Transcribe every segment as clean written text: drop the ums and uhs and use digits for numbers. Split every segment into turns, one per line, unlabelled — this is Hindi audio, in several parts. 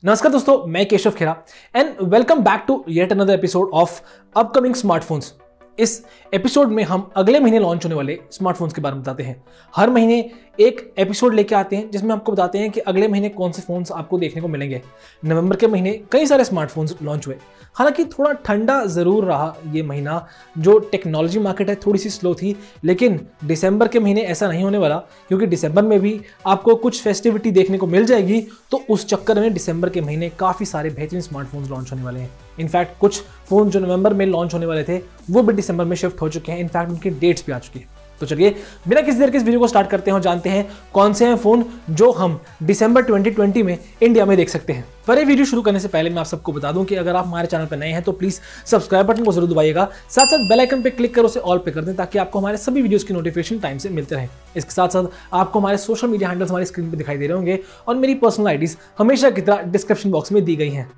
नमस्कार दोस्तों, मैं Keshav Khera and welcome back to yet another episode of upcoming smartphones. इस एपिसोड में हम अगले महीने लॉन्च होने वाले स्मार्टफोन्स के बारे में बताते हैं। हर महीने एक एपिसोड लेके आते हैं जिसमें आपको बताते हैं कि अगले महीने कौन से फोन्स आपको देखने को मिलेंगे। नवंबर के महीने कई सारे स्मार्टफोन्स लॉन्च हुए, हालांकि थोड़ा ठंडा ज़रूर रहा ये महीना। जो टेक्नोलॉजी मार्केट है थोड़ी सी स्लो थी, लेकिन दिसंबर के महीने ऐसा नहीं होने वाला, क्योंकि दिसंबर में भी आपको कुछ फेस्टिविटी देखने को मिल जाएगी। तो उस चक्कर में दिसंबर के महीने काफ़ी सारे बेहतरीन स्मार्टफोन्स लॉन्च होने वाले हैं। इनफैक्ट कुछ फ़ोन जो नवंबर में लॉन्च होने वाले थे वो भी दिसंबर में शिफ्ट हो चुके हैं। इनफैक्ट उनकी डेट्स भी आ चुकी है। तो चलिए बिना किसी देर के इस वीडियो को स्टार्ट करते हैं और जानते हैं कौन से हैं फ़ोन जो हम दिसंबर 2020 में इंडिया में देख सकते हैं। पर ये वीडियो शुरू करने से पहले मैं आप सबको बता दूं कि अगर आप हमारे चैनल पर नए हैं तो प्लीज़ सब्सक्राइब बटन को जरूर दबाइएगा। साथ साथ बेल आइकन पे क्लिक कर उसे ऑल पे कर दें, ताकि आपको हमारे सभी वीडियोस की नोटिफिकेशन टाइम से मिलते रहें। इसके साथ साथ आपको हमारे सोशल मीडिया हैंडल्स हमारी स्क्रीन पर दिखाई दे रहे होंगे और मेरी पर्सनल आईडीज हमेशा की तरह डिस्क्रिप्शन बॉक्स में दी गई हैं।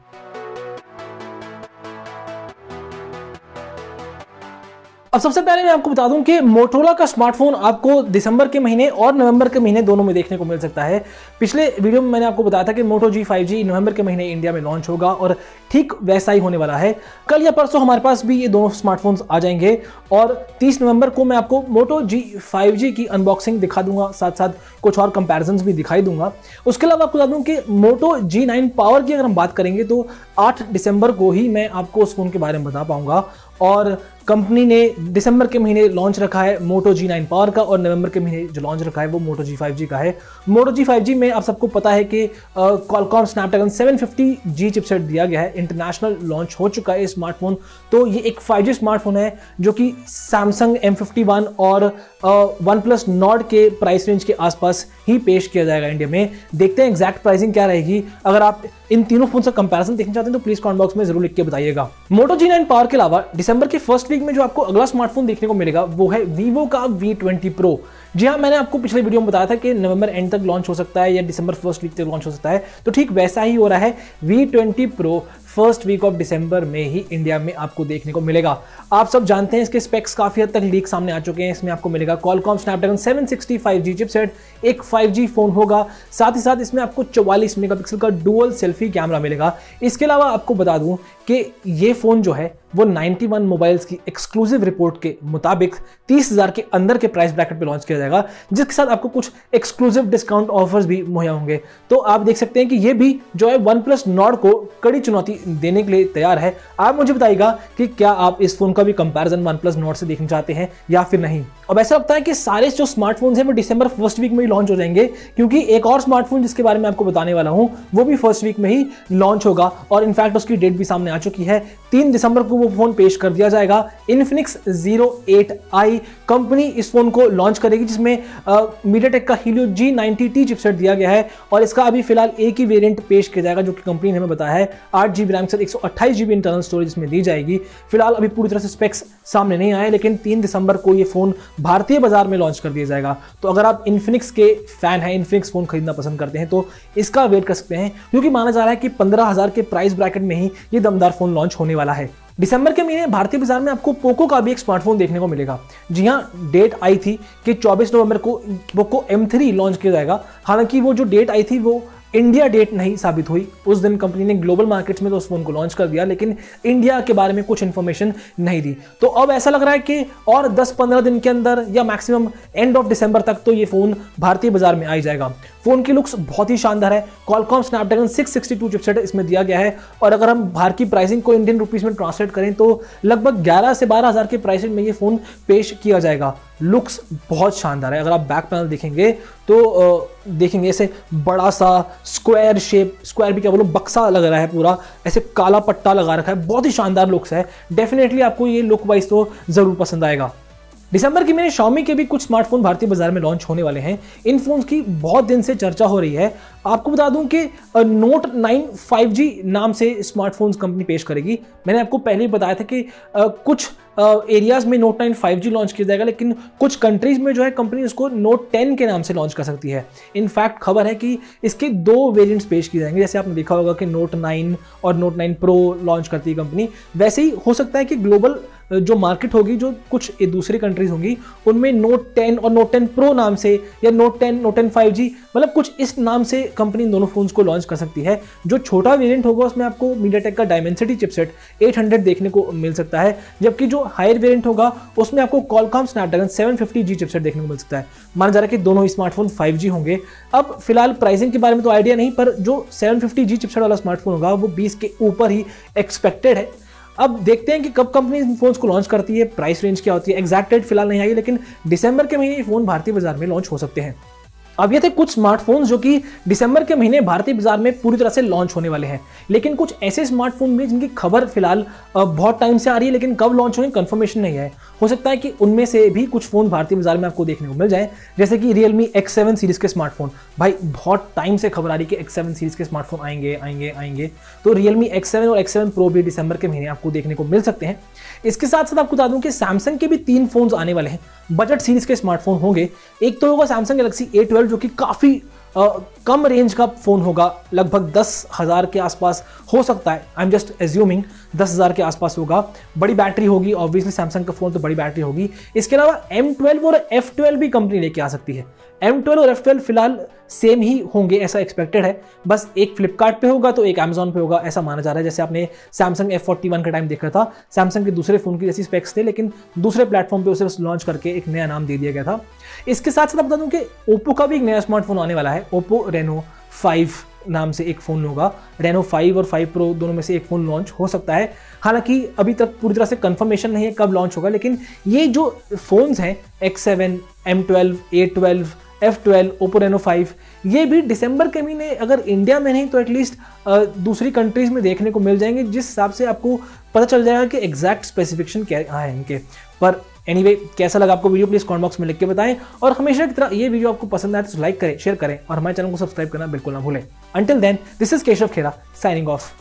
अब सबसे पहले मैं आपको बता दूं कि मोटोरोला का स्मार्टफोन आपको दिसंबर के महीने और नवंबर के महीने दोनों में देखने को मिल सकता है। पिछले वीडियो में मैंने आपको बताया था कि मोटो जी 5G नवंबर के महीने इंडिया में लॉन्च होगा और ठीक वैसा ही होने वाला है। कल या परसों हमारे पास भी ये दोनों स्मार्टफोन्स आ जाएंगे और 30 नवंबर को मैं आपको मोटो जी 5G की अनबॉक्सिंग दिखा दूंगा, साथ साथ कुछ और कंपैरिजंस भी दिखाई दूंगा। उसके अलावा आपको बता दूं कि मोटो G9 पावर की अगर हम बात करेंगे तो 8 दिसंबर को ही मैं आपको उस फोन के बारे में बता पाऊंगा। और कंपनी ने दिसंबर के महीने लॉन्च रखा है मोटो G9 पावर का, और नवंबर के महीने जो लॉन्च रखा है वो मोटो जी 5G का है। मोटो जी 5G में आप सबको पता है कि क्वालकॉम स्नैपड्रैगन 750G चिपसेट दिया गया है। इंटरनेशनल लॉन्च हो चुका है स्मार्टफोन। तो ये एक 5G स्मार्टफोन है जो कि सैमसंग M51 और OnePlus Nord के प्राइस रेंज के आसपास ही पेश किया जाएगा इंडिया में। देखते हैं एग्जैक्ट प्राइसिंग क्या रहेगी। अगर आप इन तीनों फोन का कंपैरिजन देखना चाहते हैं तो प्लीज कमेंट बॉक्स में जरूर लिख के बताइएगा। मोटो G9 पावर के अलावा दिसंबर के फर्स्ट वीक में जो आपको अगला स्मार्टफोन देखने को मिलेगा वो है वीवो का V20 Pro। जी हाँ, मैंने आपको पिछले वीडियो में बताया था कि नवंबर एंड तक लॉन्च हो सकता है या दिसंबर फर्स्ट वीक तक लॉन्च हो सकता है। तो ठीक वैसा ही हो रहा है। V20 Pro first week of दिसंबर में ही इंडिया में आपको देखने को मिलेगा। आप सब जानते हैं इसके स्पेक्स काफी हद तक लीक सामने आ चुके हैं। इसमें आपको मिलेगा क्वालकॉम स्नैपड्रैगन 765G चिपसेट, एक 5G फोन होगा, साथ ही साथ इसमें आपको 44 मेगापिक्सल का डुअल सेल्फी कैमरा मिलेगा। इसके अलावा आपको बता दूं कि ये फोन जो है वो 91 मोबाइल्स की एक्सक्लूसिव रिपोर्ट के मुताबिक 30,000 के अंदर के प्राइस ब्रैकेट पे लॉन्च किया जाएगा, जिसके साथ आपको कुछ एक्सक्लूसिव डिस्काउंट ऑफर्स भी मुहैया होंगे। तो आप देख सकते हैं कि ये भी जो है OnePlus Nord को कड़ी चुनौती देने के लिए तैयार है। आप मुझे बताइएगा कि क्या आप इस फोन का भी कंपैरिजन OnePlus Nord से देखना चाहते हैं या फिर नहीं। अब ऐसा लगता है कि सारे जो स्मार्टफोन्स हैं वो दिसंबर फर्स्ट वीक में ही लॉन्च हो जाएंगे, क्योंकि एक और स्मार्टफोन जिसके बारे में आपको बताने वाला हूं वो भी फर्स्ट वीक में ही लॉन्च होगा और इनफैक्ट उसकी डेट भी सामने आ चुकी है। 3 दिसंबर को वो फोन पेश कर दिया जाएगा। Infinix Zero 8i कंपनी इस फोन को लॉन्च करेगी, जिसमें MediaTek का Helio G90T चिपसेट दिया गया है और इसका अभी फिलहाल एक ही वेरिएंट पेश किया जाएगा, जो कि कंपनी ने हमें बताया है 8GB रैम से 128GB इंटरनल स्टोरेज इसमें दी जाएगी। फिलहाल अभी पूरी तरह से स्पेक्स सामने नहीं आए, लेकिन 3 दिसंबर को ये फोन भारतीय बाजार में लॉन्च कर दिया जाएगा। तो अगर आप Infinix के फैन हैं, Infinix फोन खरीदना पसंद करते हैं तो इसका वेट कर सकते हैं, क्योंकि माना जा रहा है कि 15,000 के प्राइस ब्रैकेट में ही ये दमदार फोन लॉन्च होने वाला है। दिसंबर के महीने भारतीय बाजार में आपको पोको का भी एक स्मार्टफोन देखने को मिलेगा। जी हाँ, डेट आई थी कि 24 नवंबर को पोको M3 लॉन्च किया जाएगा। हालांकि वो जो डेट आई थी वो इंडिया डेट नहीं साबित हुई। उस दिन कंपनी ने ग्लोबल मार्केट्स में तो उस फोन को लॉन्च कर दिया, लेकिन इंडिया के बारे में कुछ इंफॉर्मेशन नहीं दी। तो अब ऐसा लग रहा है कि और 10-15 दिन के अंदर या मैक्सिमम एंड ऑफ दिसंबर तक तो ये फोन भारतीय बाजार में आ जाएगा। फोन की लुक्स बहुत ही शानदार है। क्वालकॉम स्नैपड्रैगन 662 चिपसेट इसमें दिया गया है और अगर हम बाहर की प्राइसिंग को इंडियन रुपीस में ट्रांसलेट करें तो लगभग 11 से 12,000 के प्राइसिंग में ये फोन पेश किया जाएगा। लुक्स बहुत शानदार है। अगर आप बैक पैनल देखेंगे तो देखेंगे ऐसे बड़ा सा स्क्वायर शेप, स्क्वायर भी क्या बोलो, बक्सा लग रहा है, पूरा ऐसे काला पट्टा लगा रखा है। बहुत ही शानदार लुक्स है। डेफिनेटली आपको ये लुक वाइज तो जरूर पसंद आएगा। दिसंबर की महीने Xiaomi के भी कुछ स्मार्टफोन भारतीय बाजार में लॉन्च होने वाले हैं। इन फोन्स की बहुत दिन से चर्चा हो रही है। आपको बता दूं कि Note 9 5G नाम से स्मार्टफोन्स कंपनी पेश करेगी। मैंने आपको पहले ही बताया था कि कुछ एरियाज में Note 9 5G लॉन्च किया जाएगा, लेकिन कुछ कंट्रीज में जो है कंपनी इसको Note 10 के नाम से लॉन्च कर सकती है। इनफैक्ट खबर है कि इसके 2 वेरिएंट्स पेश किए जाएंगे। जैसे आपने देखा होगा कि Note 9 और Note 9 Pro लॉन्च करती है कंपनी, वैसे ही हो सकता है कि ग्लोबल जो मार्केट होगी, जो कुछ दूसरी कंट्रीज होंगी, उनमें नोट 10 और नोट 10 प्रो नाम से, या नोट 10, नोट 10 5G, मतलब कुछ इस नाम से कंपनी दोनों फोन्स को लॉन्च कर सकती है। जो छोटा वेरिएंट होगा उसमें आपको मीडियाटेक का डायमेंसिटी चिपसेट 800 देखने को मिल सकता है, जबकि जो हायर वेरिएंट होगा उसमें आपको क्वालकॉम स्नैपड्रैगन 750G चिपसेट देखने को मिल सकता है। माना जा रहा है कि दोनों स्मार्टफोन 5G होंगे। अब फिलहाल प्राइसिंग के बारे में तो आइडिया नहीं, पर जो 750G चिपसेट वाला स्मार्टफोन होगा वो 20 के ऊपर ही एक्सपेक्टेड है। अब देखते हैं कि कब कंपनी इन फोन्स को लॉन्च करती है, प्राइस रेंज क्या होती है। एग्जैक्ट डेट फिलहाल नहीं आई, लेकिन दिसंबर के महीने ये फोन भारतीय बाजार में लॉन्च हो सकते हैं। अब ये थे कुछ स्मार्टफोन्स जो कि दिसंबर के महीने भारतीय बाजार में पूरी तरह से लॉन्च होने वाले हैं, लेकिन कुछ ऐसे स्मार्टफोन भी जिनकी खबर फिलहाल बहुत टाइम से आ रही है, लेकिन कब लॉन्च होंगे कंफर्मेशन नहीं है। हो सकता है कि उनमें से भी कुछ फोन भारतीय बाजार में आपको देखने को मिल जाए, जैसे कि Realme X7 सीरीज के स्मार्टफोन। भाई बहुत टाइम से खबर आ रही है कि X7 सीरीज के स्मार्टफोन आएंगे, तो Realme X7 और X7 Pro भी दिसंबर के महीने आपको देखने को मिल सकते हैं। इसके साथ साथ आपको बता दूं कि सैमसंग के भी 3 फोन्स आने वाले हैं, बजट सीरीज के स्मार्टफोन होंगे। एक तो होगा सैमसंग गैलेक्सी A12 जो कि काफ़ी कम रेंज का फोन होगा, लगभग 10,000 के आसपास हो सकता है। आई एम जस्ट एज्यूमिंग 10,000 के आसपास होगा। बड़ी बैटरी होगी, ऑब्वियसली सैमसंग का फोन तो बड़ी बैटरी होगी। इसके अलावा M12 और F12 भी कंपनी लेके आ सकती है। M12 और F12 फिलहाल सेम ही होंगे ऐसा एक्सपेक्टेड है, बस एक फ्लिपकार्ट पे होगा तो एक अमेजॉन पे होगा, ऐसा माना जा रहा है। जैसे आपने सैमसंग F41 का टाइम देखा था, सैमसंग के दूसरे फोन की जैसी स्पेक्स थे, लेकिन दूसरे प्लेटफॉर्म पे उसे बस लॉन्च करके एक नया नाम दे दिया गया था। इसके साथ साथ बता दूं कि ओप्पो का भी एक नया स्मार्टफोन आने वाला है। ओप्पो Reno 5 नाम से एक फोन होगा। Reno 5 और 5 Pro दोनों में से एक फोन लॉन्च हो सकता है। हालांकि अभी तक पूरी तरह से कंफर्मेशन नहीं है कब लॉन्च होगा, लेकिन ये जो फोन्स हैं X7, M12, A12, F12, Oppo Reno 5, ये भी दिसंबर के महीने अगर इंडिया में नहीं तो एटलीस्ट दूसरी कंट्रीज में देखने को मिल जाएंगे, जिस हिसाब से आपको पता चल जाएगा कि एग्जैक्ट स्पेसिफिकेशन क्या है इनके। पर एनीवे, कैसा लगा आपको वीडियो, प्लीज कमेंट बॉक्स में लिख के बताएं। और हमेशा की तरह ये वीडियो आपको पसंद आए तो लाइक करें, शेयर करें और हमारे चैनल को सब्सक्राइब करना बिल्कुल ना भूलें। Until then, this is Keshav Khera signing of.